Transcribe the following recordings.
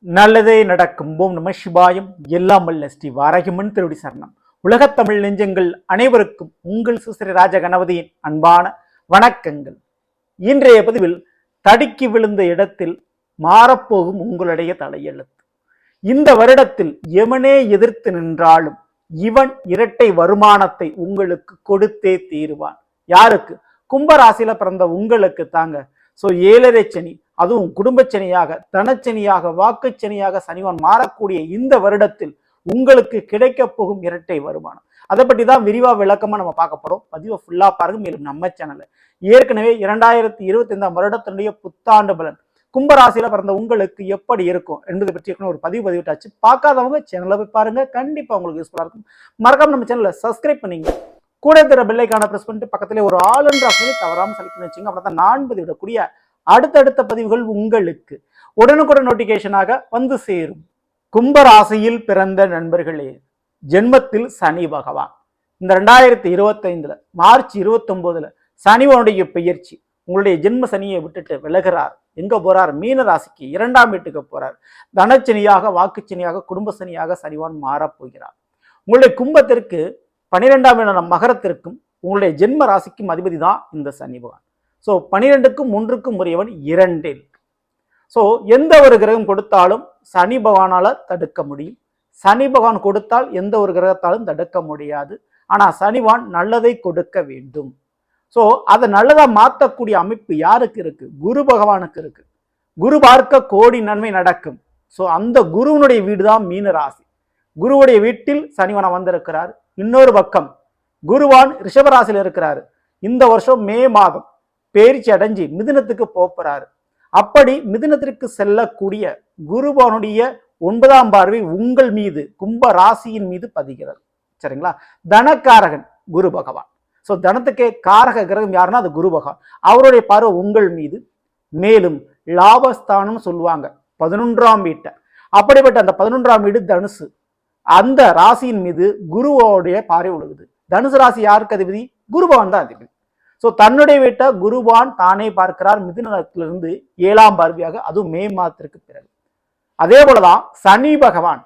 நல்லதே நடக்கும். ஓம் நம சிவாயம். எல்லாம் வல்ல ஸ்ரீ வாராகிமன் திருவடி சரணம். உலகத்தமிழ் நெஞ்சங்கள் அனைவருக்கும் உங்கள் சுஸ்ரீ ராஜ கணபதியின் அன்பான வணக்கங்கள். இன்றைய பதிவில் தடுக்கி விழுந்த இடத்தில் மாறப்போகும் உங்களுடைய தலையெழுத்து. இந்த வருடத்தில் எவனே எதிர்த்து நின்றாலும் இவன் இரட்டை வருமானத்தை உங்களுக்கு கொடுத்தே தீருவான். யாருக்கு? கும்பராசியில பிறந்த உங்களுக்கு தாங்க. ஸோ 7.5 சனி, அதுவும் குடும்பச்சனியாக, தனச்சனியாக, வாக்குச்சனியாக சனிவான் மாறக்கூடிய இந்த வருடத்தில் உங்களுக்கு கிடைக்க போகும் இரட்டை வருமானம், அதை பற்றி தான் விரிவாக விளக்கமாக நம்ம பார்க்க போறோம். பதிவை ஃபுல்லா பாருங்க. மேலும் நம்ம சேனல்ல ஏற்கனவே 2025 வருடத்தினுடைய புத்தாண்டு பலன் கும்பராசியில பிறந்த உங்களுக்கு எப்படி இருக்கும் என்பதை பற்றி ஒரு பதிவிட்டாச்சு. பார்க்காதவங்க சேனலை போய் பாருங்க, கண்டிப்பா உங்களுக்கு யூஸ்ஃபுல்லா இருக்கும். மறக்காம நம்ம சேனலை சப்ஸ்கிரைப் பண்ணிங்க, கூட இருக்கிற பெல்லைக்கான பிரஸ் பண்ணிட்டு பக்கத்திலே ஒரு ஆல் என்ற ஆப்ஷனை தவறாமல் செலக்ட் பண்ணி வச்சுங்க. அப்படின்னா நான் பதிவிடக்கூடிய அடுத்தடுத்த பதிவுகள் உங்களுக்கு உடனுக்குடன் நோட்டிபிகேஷனாக வந்து சேரும். கும்பராசியில் பிறந்த நண்பர்களே, ஜென்மத்தில் சனி பகவான் இந்த 2025 மார்ச் 29 சனிவனுடைய பெயர்ச்சி உங்களுடைய ஜென்ம சனியை விட்டுட்டு விலகிறார். எங்க போறார்? மீன ராசிக்கு 2ஆம் வீட்டுக்கு போறார். தனச்சனியாக, வாக்குச்சனியாக, குடும்ப சனியாக சனிவான் மாறப்போகிறார். உங்களுடைய கும்பத்திற்கு 12ஆம் இடம் மகரத்திற்கும் உங்களுடைய ஜென்ம ராசிக்கும் அதிபதி தான் இந்த சனி பகவான். ஸோ 12க்கும் 1க்கும் உரியவன் 2. ஸோ எந்த ஒரு கிரகம் கொடுத்தாலும் சனி பகவானால தடுக்க முடியும். சனி பகவான் கொடுத்தால் எந்த ஒரு கிரகத்தாலும் தடுக்க முடியாது. ஆனா சனிவான் நல்லதை கொடுக்க வேண்டும். ஸோ அதை நல்லதா மாற்றக்கூடிய அமைப்பு யாருக்கு இருக்கு? குரு பகவானுக்கு இருக்கு. குரு பார்க்க கோடி நன்மை நடக்கும். ஸோ அந்த குருவனுடைய வீடு தான் மீன ராசி. குருவுடைய வீட்டில் சனிவான வந்திருக்கிறார். இன்னொரு பக்கம் குருவான் ரிஷபராசியில் இருக்கிறாரு. இந்த வருஷம் மே மாதம் பேரிச்சி அடைஞ்சு மிதுனத்துக்கு போறாரு. அப்படி மிதுனத்திற்கு செல்லக்கூடிய குருவானுடைய 9ஆம் பார்வை உங்கள் மீது, கும்ப ராசியின் மீது பதிகிறது. சரிங்களா? தனக்காரகன் குரு பகவான். ஸோ தனத்துக்கே காரக கிரகம் யாருன்னா அது குரு பகவான். அவருடைய பார்வை உங்கள் மீது. மேலும் லாபஸ்தானம் சொல்லுவாங்க 11ஆம் வீட்டை. அப்படிப்பட்ட அந்த 11ஆம் வீடு தனுசு. அந்த ராசியின் மீது குருவோடைய பார்வை விழுகுது. தனுசு ராசி யாருக்கு அதிபதி? குருபவான் தான் அதிபதி. ஸோ தன்னுடைய வீட்டை குருபான் தானே பார்க்கிறார் மிதுனத்திலிருந்து 7ஆம் பார்வையாக, அதுவும் மே மாதத்திற்கு பிறகு. அதே போலதான் சனி பகவான்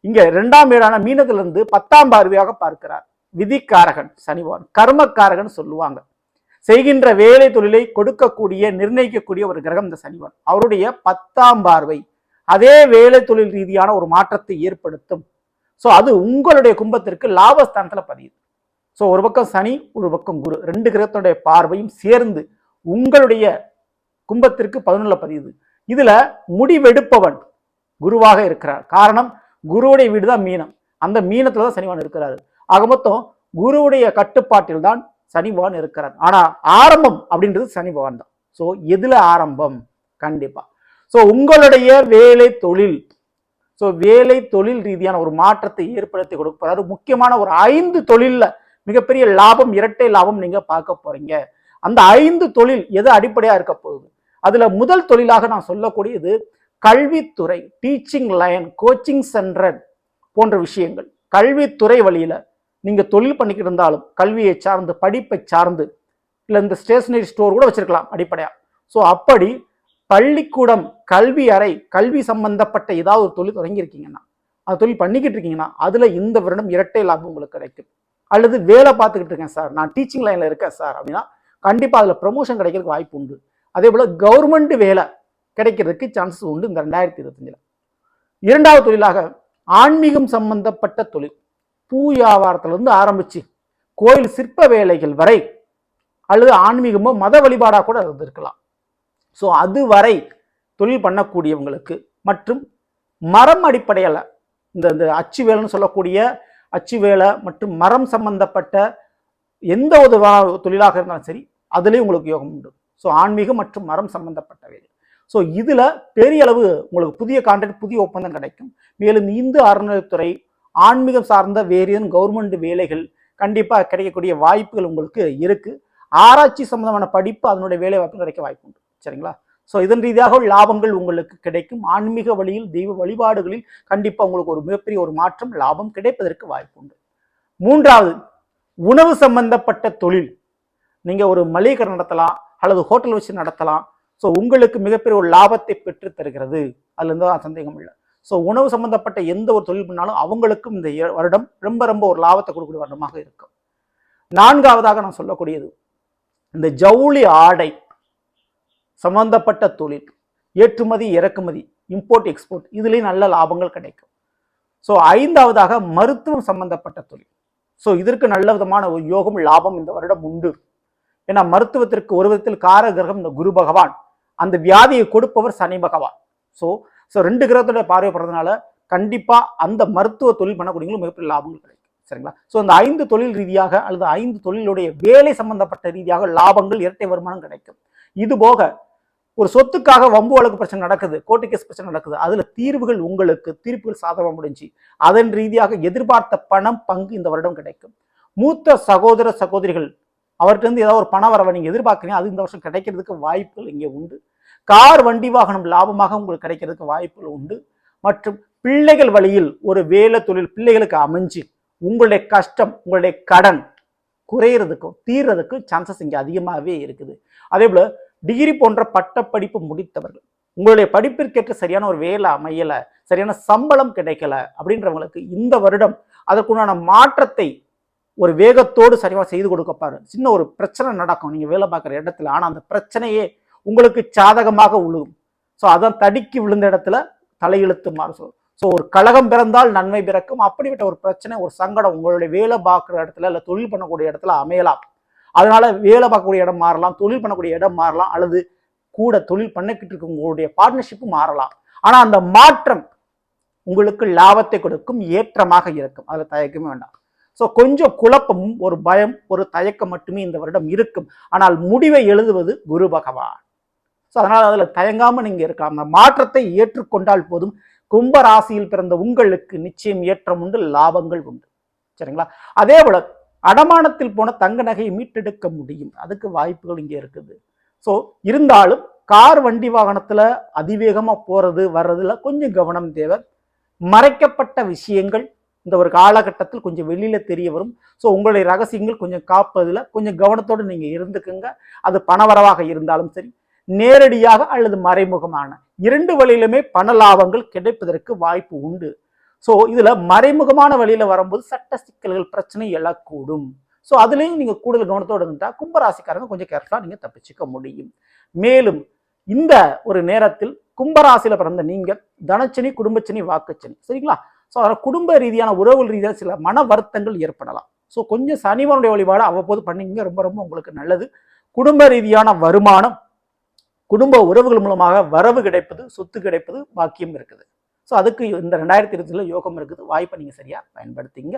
இங்க 2ஆம் வீடான மீனத்திலிருந்து 10ஆம் பார்வையாக பார்க்கிறார். விதிக்காரகன் சனிவான், கர்மக்காரகன் சொல்லுவாங்க. செய்கின்ற வேலை தொழிலை கொடுக்கக்கூடிய, நிர்ணயிக்கக்கூடிய ஒரு கிரகம் இந்த சனிவான். அவருடைய 10ஆம் பார்வை அதே வேலை தொழில் ரீதியான ஒரு மாற்றத்தை ஏற்படுத்தும். ஸோ அது உங்களுடைய கும்பத்திற்கு லாபஸ்தானத்துல பதியுது. ஸோ ஒரு பக்கம் சனி, ஒரு பக்கம் குரு, 2 கிரகத்தினுடைய பார்வையும் சேர்ந்து உங்களுடைய கும்பத்திற்கு 11 பதியுது. இதுல முடிவெடுப்பவன் குருவாக இருக்கிறார். காரணம், குருவுடைய வீடு தான் மீனம். அந்த மீனத்துல தான் சனிவான் இருக்கிறாரு. ஆக மொத்தம் குருவுடைய கட்டுப்பாட்டில் தான் சனிவான் இருக்கிறார். ஆனா ஆரம்பம் அப்படின்றது சனி பகவான் தான். ஸோ எதுல ஆரம்பம்? கண்டிப்பா ஸோ உங்களுடைய வேலை தொழில். ஸோ வேலை தொழில் ரீதியான ஒரு மாற்றத்தை ஏற்படுத்தி கொடுப்பாரு. முக்கியமான ஒரு 5 தொழில்ல மிகப்பெரிய லாபம், இரட்டை லாபம் நீங்க பார்க்க போறீங்க. அந்த 5 தொழில் எது அடிப்படையா இருக்க போகுது? அதுல முதல் தொழிலாக நான் சொல்லக்கூடியது கல்வித்துறை, டீச்சிங் லைன், கோச்சிங் சென்டர் போன்ற விஷயங்கள். கல்வித்துறை வழியில நீங்க தொழில் பண்ணிக்கிட்டு இருந்தாலும், கல்வியை சார்ந்து, படிப்பை சார்ந்து, இல்லை இந்த ஸ்டேஷனரி ஸ்டோர் கூட வச்சிருக்கலாம் அடிப்படையா. ஸோ அப்படி பள்ளிக்கூடம், கல்வி அறை, கல்வி சம்பந்தப்பட்ட ஏதாவது ஒரு தொழில் தொடங்கியிருக்கீங்கன்னா, அது தொழில் பண்ணிக்கிட்டு இருக்கீங்கன்னா, அதுல இந்த வருடம் இரட்டை லாபம் உங்களுக்கு கிடைக்கும். அல்லது வேலை பார்த்துக்கிட்டு இருக்கேன் சார், நான் டீச்சிங் லைன்ல இருக்கேன் சார் அப்படின்னா கண்டிப்பா அதுல ப்ரமோஷன் கிடைக்கிறதுக்கு வாய்ப்பு உண்டு. அதே போல கவர்மெண்ட் வேலை கிடைக்கிறதுக்கு சான்சஸ் உண்டு இந்த 2025. 2வது தொழிலாக ஆன்மீகம் சம்பந்தப்பட்ட தொழில். பூ வியாபாரத்திலிருந்து ஆரம்பிச்சு கோயில் சிற்ப வேலைகள் வரை, அல்லது ஆன்மீகமோ மத வழிபாடா கூட இருந்திருக்கலாம். ஸோ அதுவரை தொழில் பண்ணக்கூடியவங்களுக்கு, மற்றும் மரம் அடிப்படையில் இந்த அச்சு வேலைன்னு சொல்லக்கூடிய அச்சு வேலை மற்றும் மரம் சம்பந்தப்பட்ட எந்த ஒரு தொழிலாக இருந்தாலும் சரி, அதுலேயும் உங்களுக்கு யோகம் உண்டு. ஸோ ஆன்மீகம் மற்றும் மரம் சம்பந்தப்பட்ட வேலை. ஸோ இதுல பெரிய அளவு உங்களுக்கு புதிய கான்ட்ராக்ட், புதிய ஒப்பந்தம் கிடைக்கும். மேலும் இந்து அறநிலையத்துறை, ஆன்மீகம் சார்ந்த வேறு கவர்மெண்ட் வேலைகள் கண்டிப்பா கிடைக்கக்கூடிய வாய்ப்புகள் உங்களுக்கு இருக்கு. ஆராய்ச்சி சம்பந்தமான படிப்பு, அதனுடைய வேலை வாய்ப்பு கிடைக்க வாய்ப்பு உண்டு. சரிங்களா? ஸோ இதன் ரீதியாக லாபங்கள் உங்களுக்கு கிடைக்கும். ஆன்மீக வழியில், தெய்வ வழிபாடுகளில் கண்டிப்பா உங்களுக்கு ஒரு மிகப்பெரிய ஒரு மாற்றம், லாபம் கிடைப்பதற்கு வாய்ப்பு உண்டு. 3வது உணவு சம்பந்தப்பட்ட தொழில். நீங்க ஒரு மளிகை கடை நடத்தலாம், அல்லது ஹோட்டல் வச்சு நடத்தலாம். ஸோ உங்களுக்கு மிகப்பெரிய ஒரு லாபத்தை பெற்று தருகிறது. அதுல இருந்து சந்தேகம் இல்லை. ஸோ உணவு சம்பந்தப்பட்ட எந்த ஒரு தொழில் பண்ணாலும் அவங்களுக்கும் இந்த வருடம் ரொம்ப ரொம்ப ஒரு லாபத்தை கொடுக்கக்கூடிய வருடமாக இருக்கும். நான்காவதாக நான் சொல்லக்கூடியது இந்த ஜவுளி ஆடை சம்பந்தப்பட்ட தொழில், ஏற்றுமதி இறக்குமதி, இம்போர்ட் எக்ஸ்போர்ட், இதுலேயும் நல்ல லாபங்கள் கிடைக்கும். ஸோ ஐந்தாவதாக மருத்துவம் சம்பந்தப்பட்ட தொழில். ஸோ இதற்கு நல்ல விதமான ஒரு யோகம் லாபம் இந்த வருடம் உண்டு. ஏன்னா மருத்துவத்திற்கு ஒரு விதத்தில் கார கிரகம் இந்த குரு பகவான், அந்த வியாதியை கொடுப்பவர் சனி பகவான். ஸோ ரெண்டு கிரகத்தோட பார்வைப்படுறதுனால கண்டிப்பா அந்த மருத்துவ தொழில் பண்ணக்கூடியவங்களும் மிகப்பெரிய லாபங்கள் கிடைக்கும். சரிங்களா? ஸோ அந்த 5 தொழில் ரீதியாக அல்லது 5 தொழிலுடைய வேலை சம்பந்தப்பட்ட ரீதியாக லாபங்கள், இரட்டை வருமானம் கிடைக்கும். இது போக ஒரு சொத்துக்காக வம்பு வழக்கு பிரச்சனை நடக்குது, கோர்ட்டு கேஸ் பிரச்சனை நடக்குது, அதுல தீர்வுகள் உங்களுக்கு தீர்ப்புகள் சாதகமாக முடிஞ்சு அதன் ரீதியாக எதிர்பார்த்த பணம் பங்கு இந்த வருடம் கிடைக்கும். மூத்த சகோதர சகோதரிகள் அவர்கிட்ட ஏதாவது ஒரு பண வரவை நீங்க எதிர்பார்க்குறீங்க, அது இந்த வருஷம் கிடைக்கிறதுக்கு வாய்ப்புகள் இங்கே உண்டு. கார் வண்டி வாகனம் லாபமாக உங்களுக்கு கிடைக்கிறதுக்கு வாய்ப்புகள் உண்டு. மற்றும் பிள்ளைகள் வழியில் ஒரு வேலை தொழில் பிள்ளைகளுக்கு அமைஞ்சு உங்களுடைய கஷ்டம், உங்களுடைய கடன் குறையிறதுக்கும் தீர்றதுக்கும் சான்சஸ் இங்கே அதிகமாகவே இருக்குது. அதே போல டிகிரி போன்ற பட்டப்படிப்பு முடித்தவர்கள், உங்களுடைய படிப்பிற்கேற்ற சரியான ஒரு வேலை அமையல, சரியான சம்பளம் கிடைக்கல அப்படின்றவங்களுக்கு இந்த வருடம் அதற்குண்டான மாற்றத்தை ஒரு வேகத்தோடு சரியாக செய்து கொடுக்கப்பாரு. சின்ன ஒரு பிரச்சனை நடக்கும் நீங்க வேலை பார்க்குற இடத்துல, ஆனா அந்த பிரச்சனையே உங்களுக்கு சாதகமாக விழுகும். ஸோ அதான் தடுக்கி விழுந்த இடத்துல தலையெழுத்து மாறும். ஸோ ஒரு கழகம் பிறந்தால் நன்மை பிறக்கும். அப்படிப்பட்ட ஒரு பிரச்சனை, ஒரு சங்கடம் உங்களுடைய வேலை பார்க்குற இடத்துல இல்லை தொழில் பண்ணக்கூடிய இடத்துல அமையலாம். அதனால வேலை பார்க்கக்கூடிய இடம் மாறலாம், தொழில் பண்ணக்கூடிய இடம் மாறலாம், அல்லது கூட தொழில் பண்ணிக்கிட்டு இருக்க உங்களுடைய பார்ட்னர்ஷிப்பு மாறலாம். ஆனா அந்த மாற்றம் உங்களுக்கு லாபத்தை கொடுக்கும், ஏற்றமாக இருக்கும், அதுல தயக்கமே வேண்டாம். ஸோ கொஞ்சம் குழப்பமும் ஒரு பயம் ஒரு தயக்கம் மட்டுமே இந்த வருடம் இருக்கும். ஆனால் முடிவை எழுதுவது குரு பகவான். ஸோ அதனால அதுல தயங்காம நீங்க இருக்கலாம். அந்த மாற்றத்தை ஏற்றுக்கொண்டால் போதும். கும்ப ராசியில் பிறந்த உங்களுக்கு நிச்சயம் ஏற்றம் உண்டு, லாபங்கள் உண்டு. சரிங்களா? அதே போல அடமானத்தில் போன தங்க நகையை மீட்டெடுக்க முடியும், அதுக்கு வாய்ப்புகள் இங்கே இருக்குது. ஸோ இருந்தாலும் கார் வண்டி வாகனத்துல அதிவேகமா போறது வர்றதுல கொஞ்சம் கவனம் தேவை. மறைக்கப்பட்ட விஷயங்கள் இந்த ஒரு காலகட்டத்தில் கொஞ்சம் வெளியில தெரிய வரும். ஸோ உங்களுடைய ரகசியங்கள் கொஞ்சம் காப்பதில் கொஞ்சம் கவனத்தோடு நீங்க இருந்துக்குங்க. அது பணவரவாக இருந்தாலும் சரி, நேரடியாக அல்லது மறைமுகமான இரண்டு வழியிலுமே பண லாபங்கள் கிடைப்பதற்கு வாய்ப்பு உண்டு. ஸோ இதுல மறைமுகமான வழியில வரும்போது சட்ட சிக்கல்கள் பிரச்சனை எழக்கூடும். ஸோ அதுலேயும் நீங்க கூடுதல் கவனத்தோடு இருந்தா கும்பராசிக்காரங்க கொஞ்சம் கேர்ஃபுல்லா நீங்க தப்பிச்சுக்க முடியும். மேலும் இந்த ஒரு நேரத்தில் கும்பராசியில பிறந்த நீங்க தனச்சனி, குடும்பச்சனி, வாக்குச்சனி, சரிங்களா? ஸோ அதனால் குடும்ப ரீதியான உறவுகள் ரீதியான சில மன வருத்தங்கள் ஏற்படலாம். ஸோ கொஞ்சம் சனிவனுடைய வழிபாடு அவ்வப்போது பண்ணிங்க, ரொம்ப ரொம்ப உங்களுக்கு நல்லது. குடும்ப ரீதியான வருமானம், குடும்ப உறவுகள் மூலமாக வரவு கிடைப்பது, சொத்து கிடைப்பது, பாக்கியம் இருக்குது. ஸோ அதுக்கு இந்த 2020 யோகம் இருக்குது. வாய்ப்பை நீங்க சரியா பயன்படுத்திங்க.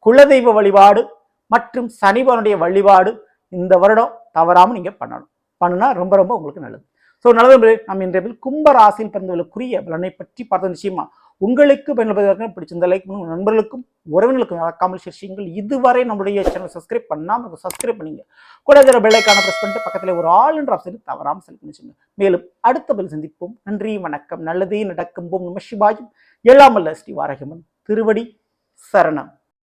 குலதெய்வ வழிபாடு மற்றும் சனிவனுடைய வழிபாடு இந்த வருடம் தவறாமல் நீங்க பண்ணுனா ரொம்ப ரொம்ப உங்களுக்கு நல்லது. ஸோ நல்லது. நம்ம இன்றைய கும்ப ராசியில் பிறந்தவர்களுக்குரிய பலனை பற்றி பார்த்த நிச்சயமா உங்களுக்கு பயன்படுவதற்கு பிடிச்சிருந்த லைக் பண்ணுங்க. நண்பர்களுக்கும் உறவினர்களுக்கும் மறக்காமல் செய்யுங்கள். இதுவரை நம்மளுடைய சேனல் சப்ஸ்கிரைப் பண்ணாமல் சப்ஸ்கிரைப் பண்ணீங்க, கூட பெல் ஐகானை பிரஸ் பண்ணிட்டு பக்கத்தில் ஒரு ஆல் என்ற ஆப்ஷன் தவறாமல் செலக்ட் பண்ணிச்சுங்க. மேலும் அடுத்த பதில் சந்திப்போம். நன்றி, வணக்கம். நல்லதே நடக்கும். நம சிவாயும். எல்லாம் வல்ல ஸ்ரீ வாராகியம்மன் திருவடி சரணம்.